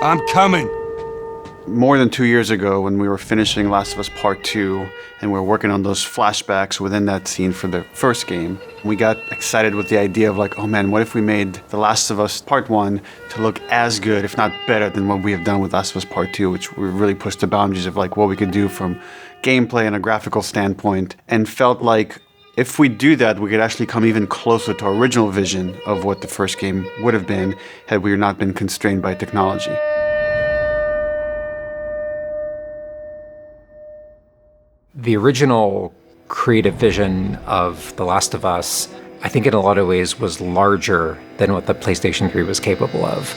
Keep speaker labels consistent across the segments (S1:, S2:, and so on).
S1: I'm coming.
S2: More than 2 years ago, when we were finishing Last of Us Part 2, and we were working on those flashbacks within that scene for the first game, we got excited with the idea of like, oh man, what if we made The Last of Us Part 1 to look as good, if not better, than what we have done with Last of Us Part 2, which we really pushed the boundaries of like what we could do from gameplay and a graphical standpoint, and felt like if we do that, we could actually come even closer to our original vision of what the first game would have been had we not been constrained by technology.
S3: The original creative vision of The Last of Us, I think in a lot of ways was larger than what the PlayStation 3 was capable of.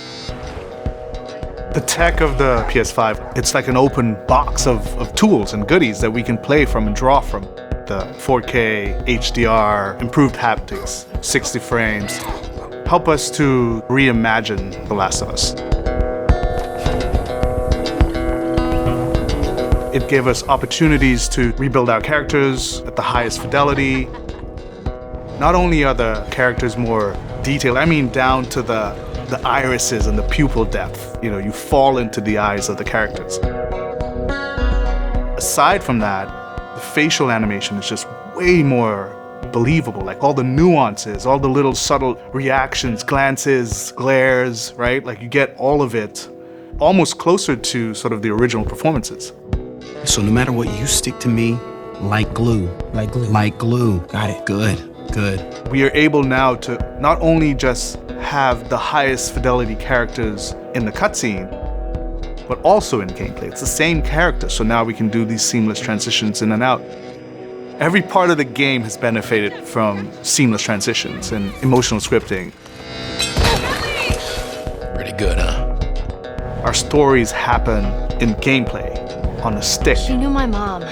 S4: The tech of the PS5, it's like an open box of tools and goodies that we can play from and draw from. The 4K, HDR, improved haptics, 60 frames, help us to reimagine The Last of Us. It gave us opportunities to rebuild our characters at the highest fidelity. Not only are the characters more detailed, I mean down to the irises and the pupil depth. You know, you fall into the eyes of the characters. Aside from that, the facial animation is just way more believable. Like all the nuances, all the little subtle reactions, glances, glares, right? Like you get all of it almost closer to sort of the original performances.
S5: So no matter what, you stick to me like glue.
S6: Like glue.
S5: Like glue.
S6: Got it.
S5: Good.
S4: We are able now to not only just have the highest fidelity characters in the cutscene, but also in gameplay. It's the same character, so now we can do these seamless transitions in and out. Every part of the game has benefited from seamless transitions and emotional scripting.
S5: Pretty good, huh?
S4: Our stories happen in gameplay, on a stick.
S7: She knew my mom.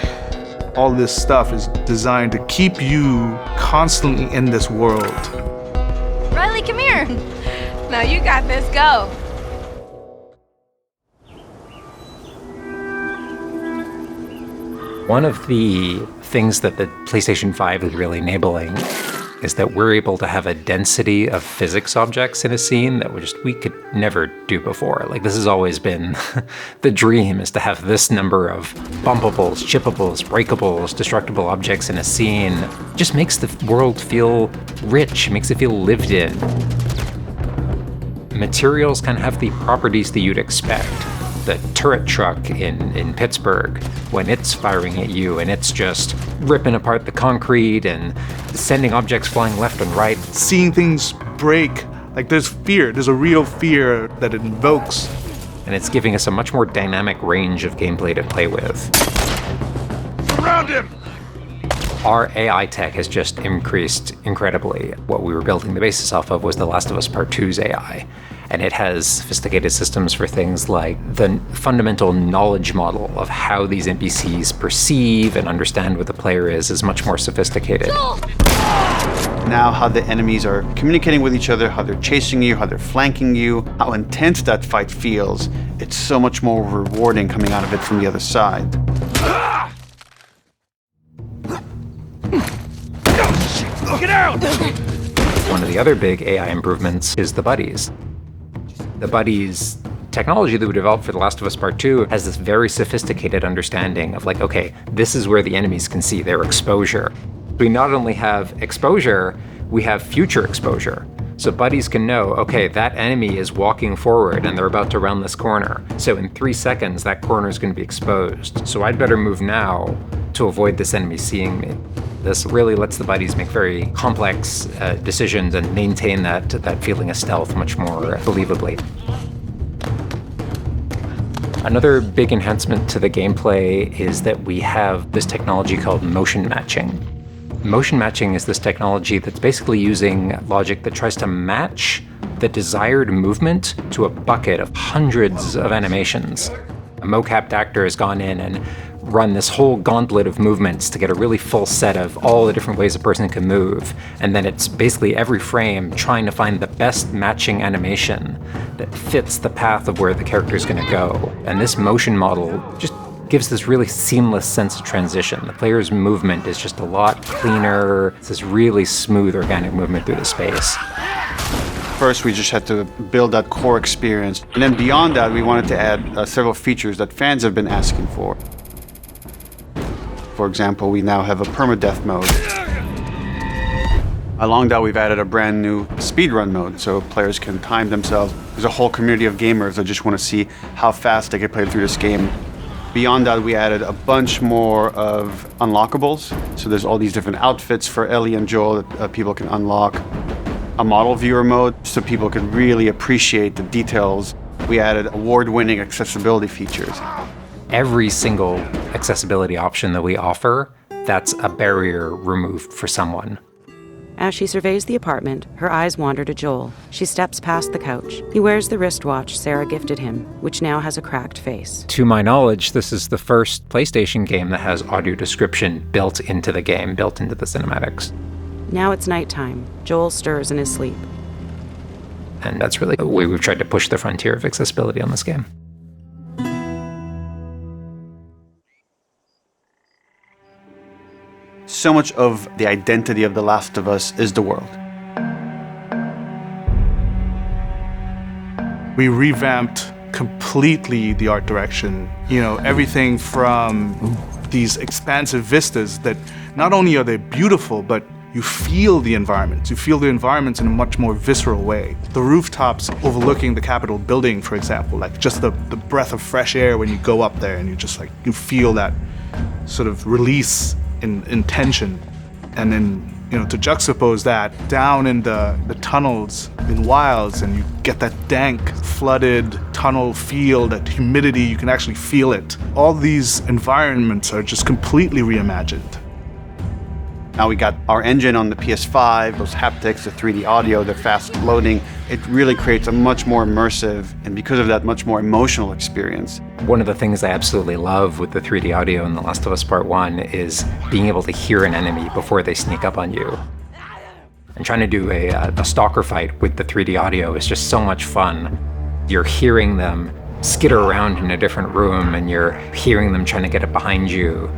S4: All this stuff is designed to keep you constantly in this world.
S7: Riley, come here. Now you got this, go.
S3: One of the things that the PlayStation 5 is really enabling is that we're able to have a density of physics objects in a scene that we could never do before. Like, this has always been the dream, is to have this number of bumpables, chippables, breakables, destructible objects in a scene. It just makes the world feel rich, makes it feel lived in. Materials can have the properties that you'd expect. The turret truck in Pittsburgh, when it's firing at you and it's just ripping apart the concrete and sending objects flying left and right.
S4: Seeing things break, like there's fear, there's a real fear that it invokes.
S3: And it's giving us a much more dynamic range of gameplay to play with.
S1: Surround him!
S3: Our AI tech has just increased incredibly. What we were building the basis off of was The Last of Us Part 2's AI. And it has sophisticated systems for things like the fundamental knowledge model of how these NPCs perceive and understand what the player is much more sophisticated.
S2: Now how the enemies are communicating with each other, how they're chasing you, how they're flanking you, how intense that fight feels, it's so much more rewarding coming out of it from the other side.
S1: Get out!
S3: One of the other big AI improvements is the buddies. The buddies technology that we developed for The Last of Us Part 2 has this very sophisticated understanding of like, okay, this is where the enemies can see their exposure. We not only have exposure, we have future exposure. So buddies can know, okay, that enemy is walking forward and they're about to round this corner. So in 3 seconds, that corner is going to be exposed. So I'd better move now to avoid this enemy seeing me. This really lets the buddies make very complex decisions and maintain that feeling of stealth much more believably. Another big enhancement to the gameplay is that we have this technology called motion matching. Motion matching is this technology that's basically using logic that tries to match the desired movement to a bucket of hundreds of animations. A mocapped actor has gone in and run this whole gauntlet of movements to get a really full set of all the different ways a person can move. And then it's basically every frame trying to find the best matching animation that fits the path of where the character is going to go. And this motion model just gives this really seamless sense of transition. The player's movement is just a lot cleaner. It's this really smooth, organic movement through the space.
S2: First, we just had to build that core experience. And then beyond that, we wanted to add several features that fans have been asking for. For example, we now have a permadeath mode. Along that, we've added a brand new speedrun mode, so players can time themselves. There's a whole community of gamers that just want to see how fast they can play through this game. Beyond that, we added a bunch more of unlockables. So there's all these different outfits for Ellie and Joel that people can unlock. A model viewer mode, so people can really appreciate the details. We added award-winning accessibility features.
S3: Every single accessibility option that we offer, that's a barrier removed for someone.
S6: As she surveys the apartment, her eyes wander to Joel. She steps past the couch. He wears the wristwatch Sarah gifted him, which now has a cracked face.
S3: To my knowledge, this is the first PlayStation game that has audio description built into the game, built into the cinematics.
S6: Now it's nighttime. Joel stirs in his sleep.
S3: And that's really the way we've tried to push the frontier of accessibility on this game.
S2: So much of the identity of The Last of Us is the world.
S4: We revamped completely the art direction. You know, everything from these expansive vistas that not only are they beautiful, but you feel the environments. You feel the environments in a much more visceral way. The rooftops overlooking the Capitol building, for example, like just the breath of fresh air when you go up there and you just like, you feel that sort of release in tension. And then, you know, to juxtapose that down in the tunnels in Wilds, and you get that dank, flooded tunnel feel, that humidity, you can actually feel it. All these environments are just completely reimagined.
S2: Now we got our engine on the PS5, those haptics, the 3D audio, the fast loading. It really creates a much more immersive, and because of that, much more emotional experience.
S3: One of the things I absolutely love with the 3D audio in The Last of Us Part 1 is being able to hear an enemy before they sneak up on you. And trying to do a stalker fight with the 3D audio is just so much fun. You're hearing them skitter around in a different room, and you're hearing them trying to get up behind you.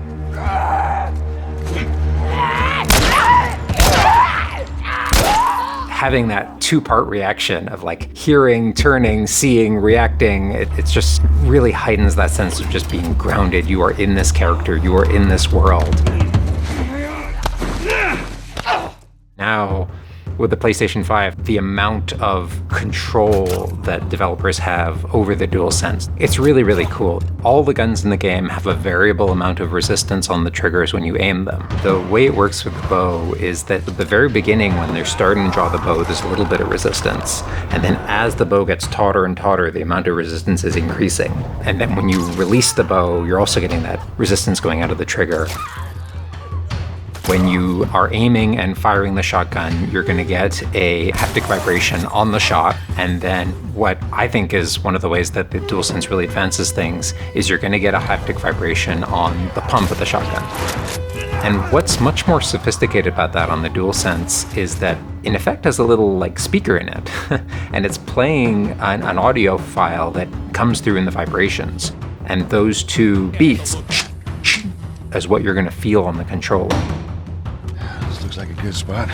S3: Having that two-part reaction of like hearing, turning, seeing, reacting, it's just really heightens that sense of just being grounded. You are in this character, you are in this world. Now, with the PlayStation 5, the amount of control that developers have over the Dualsense, it's really, really cool. All the guns in the game have a variable amount of resistance on the triggers when you aim them. The way it works with the bow is that at the very beginning, when they're starting to draw the bow, there's a little bit of resistance. And then as the bow gets tauter and tauter, the amount of resistance is increasing. And then when you release the bow, you're also getting that resistance going out of the trigger. When you are aiming and firing the shotgun, you're going to get a haptic vibration on the shot. And then what I think is one of the ways that the Dualsense really advances things is you're going to get a haptic vibration on the pump of the shotgun. And what's much more sophisticated about that on the Dualsense is that in effect has a little like speaker in it. And it's playing an audio file that comes through in the vibrations. And those two beats is what you're going to feel on the controller.
S1: Looks like a good spot.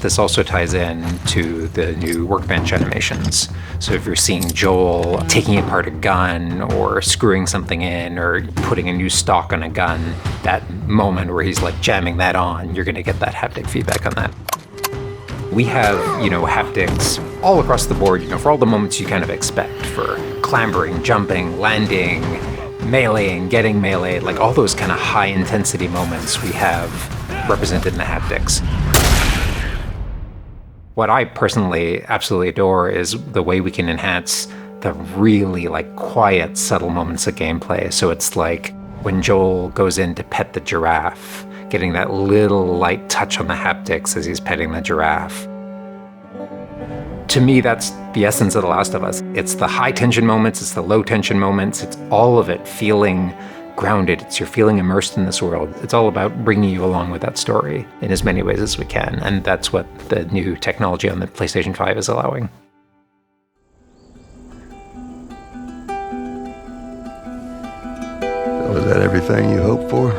S3: This also ties in to the new workbench animations. So if you're seeing Joel taking apart a gun or screwing something in or putting a new stock on a gun, that moment where he's like jamming that on, you're gonna get that haptic feedback on that. We have, haptics all across the board, for all the moments you kind of expect, for clambering, jumping, landing, meleeing, getting meleeed, like all those kind of high intensity moments we have represented in the haptics. What I personally absolutely adore is the way we can enhance the really quiet, subtle moments of gameplay. So it's like when Joel goes in to pet the giraffe, getting that little light touch on the haptics as he's petting the giraffe. To me, that's the essence of The Last of Us. It's the high tension moments, it's the low tension moments, it's all of it feeling grounded. You're feeling immersed in this world. It's all about bringing you along with that story in as many ways as we can. And that's what the new technology on the PlayStation 5 is allowing.
S8: Was that everything you hoped for?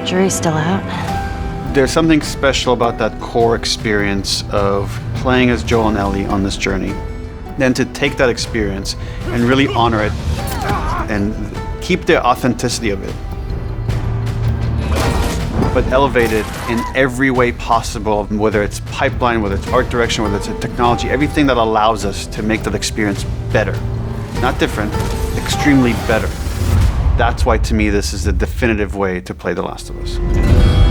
S6: Jury's still out.
S2: There's something special about that core experience of playing as Joel and Ellie on this journey, then to take that experience and really honor it and keep the authenticity of it, but elevate it in every way possible, whether it's pipeline, whether it's art direction, whether it's a technology, everything that allows us to make that experience better. Not different, extremely better. That's why, to me, this is the definitive way to play The Last of Us.